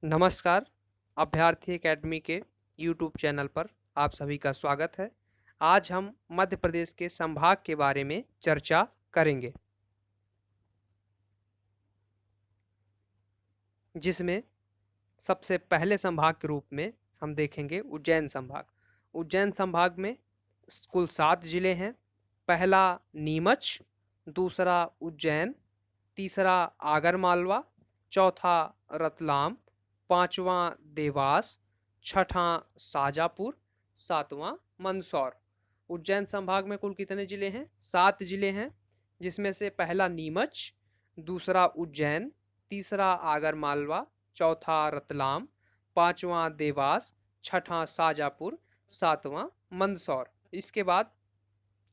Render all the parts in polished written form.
नमस्कार। अभ्यर्थी एकेडमी के यूट्यूब चैनल पर आप सभी का स्वागत है। आज हम मध्य प्रदेश के संभाग के बारे में चर्चा करेंगे, जिसमें सबसे पहले संभाग के रूप में हम देखेंगे उज्जैन संभाग। उज्जैन संभाग में कुल 7 जिले हैं। पहला नीमच, दूसरा उज्जैन, तीसरा आगरमालवा, चौथा रतलाम, पांचवा देवास, छठा शाजापुर, सातवां मंदसौर। उज्जैन संभाग में कुल कितने जिले हैं? 7 जिले हैं, जिसमें से पहला नीमच, दूसरा उज्जैन, तीसरा आगरमालवा, चौथा रतलाम, पांचवा देवास, छठा शाजापुर, सातवां मंदसौर। इसके बाद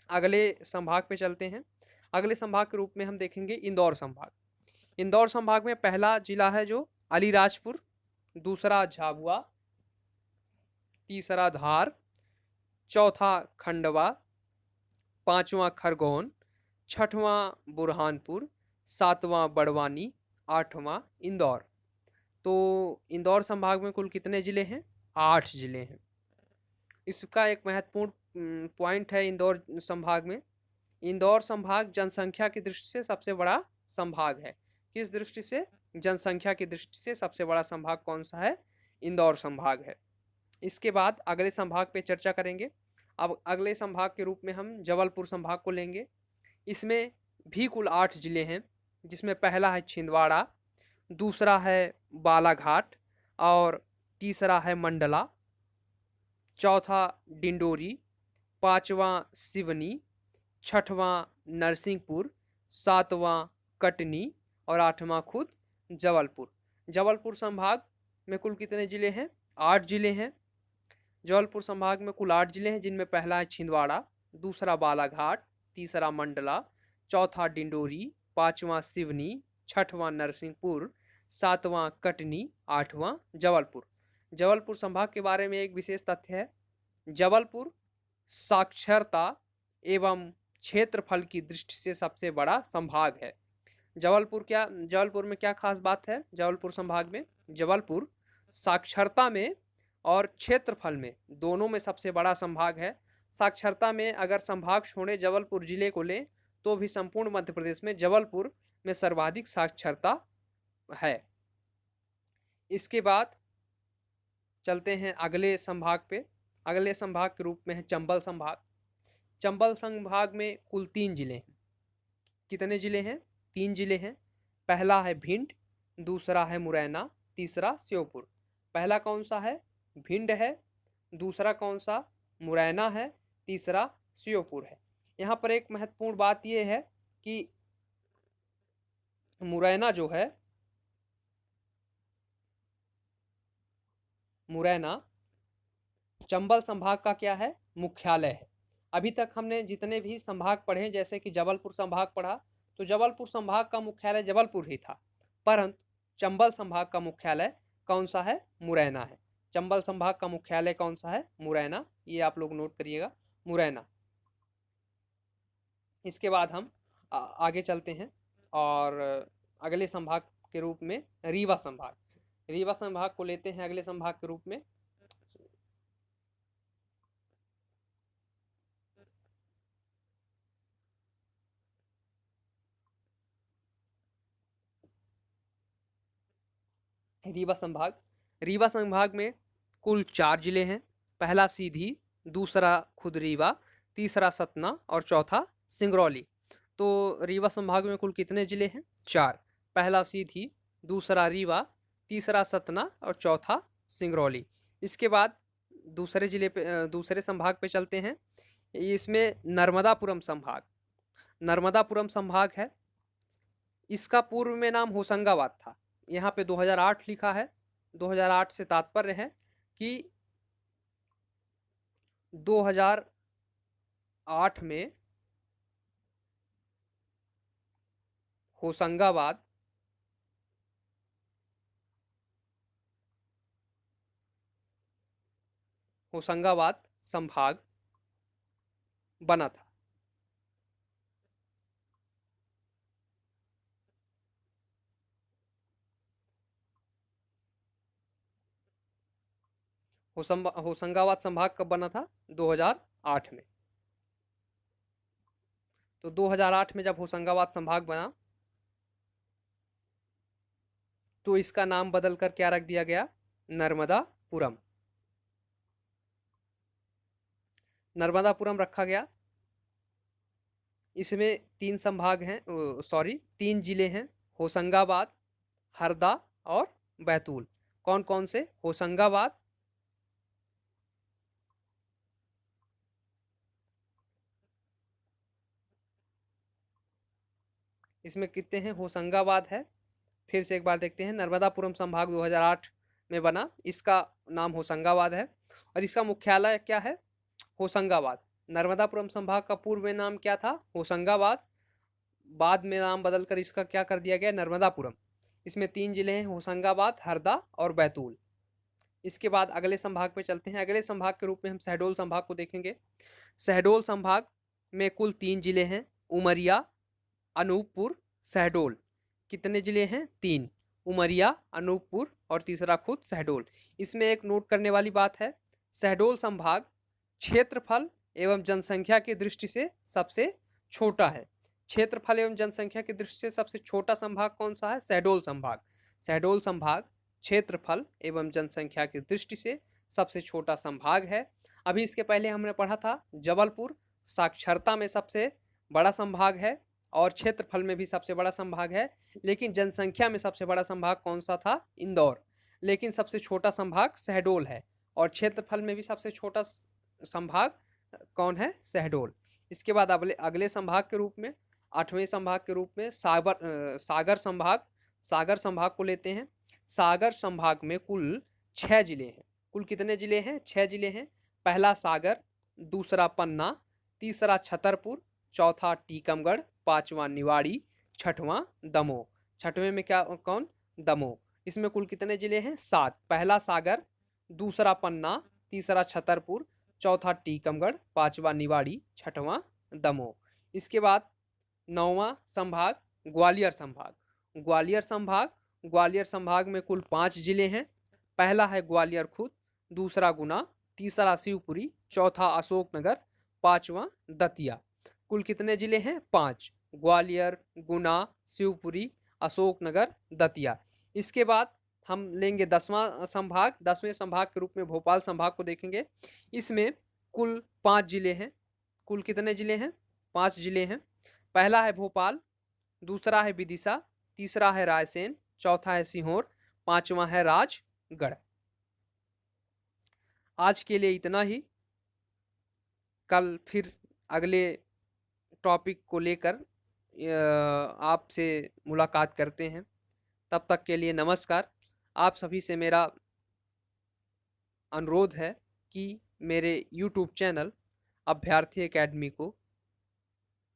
अगले संभाग पे चलते हैं। अगले संभाग के रूप में हम देखेंगे इंदौर संभाग। इंदौर संभाग में पहला जिला है जो अलीराजपुर, दूसरा झाबुआ, तीसरा धार, चौथा खंडवा, पांचवा खरगोन, छठवां बुरहानपुर, सातवां बड़वानी, आठवां इंदौर। तो इंदौर संभाग में कुल कितने जिले हैं? 8 जिले हैं। इसका एक महत्वपूर्ण पॉइंट है इंदौर संभाग में। इंदौर संभाग जनसंख्या की दृष्टि से सबसे बड़ा संभाग है। किस दृष्टि से? जनसंख्या की दृष्टि से सबसे बड़ा संभाग कौन सा है? इंदौर संभाग है। इसके बाद अगले संभाग पे चर्चा करेंगे। अब अगले संभाग के रूप में हम जबलपुर संभाग को लेंगे। इसमें भी कुल 8 जिले हैं, जिसमें पहला है छिंदवाड़ा, दूसरा है बालाघाट और तीसरा है मंडला, चौथा डिंडोरी, पांचवा सिवनी, छठवां नरसिंहपुर, सातवां कटनी और आठवां खुद जबलपुर। जबलपुर संभाग में कुल कितने जिले हैं? 8 जिले हैं। जबलपुर संभाग में कुल 8 जिले हैं, जिनमें पहला है छिंदवाड़ा, दूसरा बालाघाट, तीसरा मंडला, चौथा डिंडोरी, पांचवा सिवनी, छठवां नरसिंहपुर, सातवां कटनी, आठवां जबलपुर। जबलपुर संभाग के बारे में एक विशेष तथ्य है। जबलपुर साक्षरता एवं क्षेत्रफल की दृष्टि से सबसे बड़ा संभाग है। जबलपुर में क्या खास बात है? जबलपुर संभाग में जबलपुर साक्षरता में और क्षेत्रफल में दोनों में सबसे बड़ा संभाग है। साक्षरता में अगर संभाग छोड़े जबलपुर जिले को लें तो भी संपूर्ण मध्य प्रदेश में जबलपुर में सर्वाधिक साक्षरता है। इसके बाद चलते हैं अगले संभाग पे। अगले संभाग के रूप में है चंबल संभाग। चंबल संभाग में कुल 3 जिले हैं। कितने जिले हैं? 3 जिले हैं। पहला है भिंड, दूसरा है मुरैना, तीसरा श्योपुर। पहला कौन सा है? भिंड है। दूसरा कौन सा? मुरैना है। तीसरा श्योपुर है। यहाँ पर एक महत्वपूर्ण बात यह है कि मुरैना जो है, मुरैना चंबल संभाग का क्या है? मुख्यालय है। अभी तक हमने जितने भी संभाग पढ़े, जैसे कि जबलपुर संभाग पढ़ा, तो जबलपुर संभाग का मुख्यालय जबलपुर ही था, परंतु चंबल संभाग का मुख्यालय कौन सा है? मुरैना है। चंबल संभाग का मुख्यालय कौन सा है? मुरैना। ये आप लोग नोट करिएगा, मुरैना। इसके बाद हम आगे चलते हैं और अगले संभाग के रूप में रीवा संभाग। रीवा संभाग को लेते हैं अगले संभाग के रूप में। रीवा संभाग में कुल 4 जिले हैं। पहला सीधी, दूसरा खुद रीवा, तीसरा सतना और चौथा सिंगरौली। तो रीवा संभाग में कुल कितने जिले हैं? 4। पहला सीधी, दूसरा रीवा, तीसरा सतना और चौथा सिंगरौली। इसके बाद दूसरे संभाग पे चलते हैं। इसमें नर्मदापुरम संभाग है। इसका पूर्व में नाम होशंगाबाद था। यहाँ पे 2008 लिखा है। 2008 से तात्पर्य है कि 2008 में होशंगाबाद संभाग बना था। होशंगाबाद संभाग कब बना था? 2008 में। तो 2008 में जब होशंगाबाद संभाग बना तो इसका नाम बदलकर क्या रख दिया गया? नर्मदापुरम। नर्मदापुरम रखा गया। इसमें 3 संभाग हैं, सॉरी 3 जिले हैं, होशंगाबाद, हरदा और बैतूल। कौन कौन से? होशंगाबाद, इसमें कितने हैं? होशंगाबाद है। फिर से एक बार देखते हैं। नर्मदापुरम संभाग 2008 में बना, इसका नाम होशंगाबाद है और इसका मुख्यालय क्या है? होशंगाबाद। नर्मदापुरम संभाग का पूर्व में नाम क्या था? होशंगाबाद। बाद में नाम बदलकर इसका क्या कर दिया गया? नर्मदापुरम। इसमें 3 जिले हैं, होशंगाबाद, हरदा और बैतूल। इसके बाद अगले संभाग पे चलते हैं। अगले संभाग के रूप में हम शहडोल संभाग को देखेंगे। शहडोल संभाग में कुल 3 जिले हैं, उमरिया, अनूपपुर, शहडोल। कितने जिले हैं? 3। उमरिया, अनूपपुर और तीसरा खुद शहडोल। इसमें एक नोट करने वाली बात है, शहडोल संभाग क्षेत्रफल एवं जनसंख्या की दृष्टि से सबसे छोटा है। क्षेत्रफल एवं जनसंख्या की दृष्टि से सबसे छोटा संभाग कौन सा है? शहडोल संभाग। शहडोल संभाग क्षेत्रफल एवं जनसंख्या की दृष्टि से सबसे छोटा संभाग है। अभी इसके पहले हमने पढ़ा था जबलपुर साक्षरता में सबसे बड़ा संभाग है और क्षेत्रफल में भी सबसे बड़ा संभाग है, लेकिन जनसंख्या में सबसे बड़ा संभाग कौन सा था? इंदौर। लेकिन सबसे छोटा संभाग शहडोल है और क्षेत्रफल में भी सबसे छोटा संभाग कौन है? शहडोल। इसके बाद अगले संभाग के रूप में 8वें संभाग के रूप में सागर संभाग। सागर संभाग को लेते हैं। सागर संभाग में कुल 6 जिले हैं। कुल कितने जिले हैं? 6 जिले हैं। पहला सागर, दूसरा पन्ना, तीसरा छतरपुर, चौथा टीकमगढ़, 5वां निवाड़ी, 6वां दमोह। 6वें में क्या कौन? दमोह। इसमें कुल कितने जिले हैं? 7। पहला सागर, दूसरा पन्ना, तीसरा छतरपुर, चौथा टीकमगढ़, 5वां निवाड़ी, 6वां दमोह। इसके बाद 9वां संभाग ग्वालियर संभाग। ग्वालियर संभाग, ग्वालियर संभाग में कुल 5 जिले हैं। पहला है ग्वालियर खुर्द, दूसरा गुना, तीसरा शिवपुरी, चौथा अशोकनगर, 5वां दतिया। कुल कितने जिले हैं? 5। ग्वालियर, गुना, शिवपुरी, अशोकनगर, दतिया। इसके बाद हम लेंगे 10वां संभाग। 10वें संभाग के रूप में भोपाल संभाग को देखेंगे। इसमें कुल 5 जिले हैं। कुल कितने जिले हैं? 5 जिले हैं। पहला है भोपाल, दूसरा है विदिशा, तीसरा है रायसेन, चौथा है सीहोर, 5वां है राजगढ़। आज के लिए इतना ही। कल फिर अगले टॉपिक को लेकर आपसे मुलाकात करते हैं। तब तक के लिए नमस्कार। आप सभी से मेरा अनुरोध है कि मेरे YouTube चैनल अभ्यर्थी एकेडमी को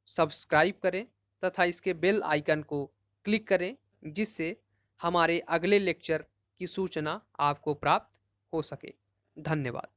सब्सक्राइब करें तथा इसके बेल आइकन को क्लिक करें, जिससे हमारे अगले लेक्चर की सूचना आपको प्राप्त हो सके। धन्यवाद।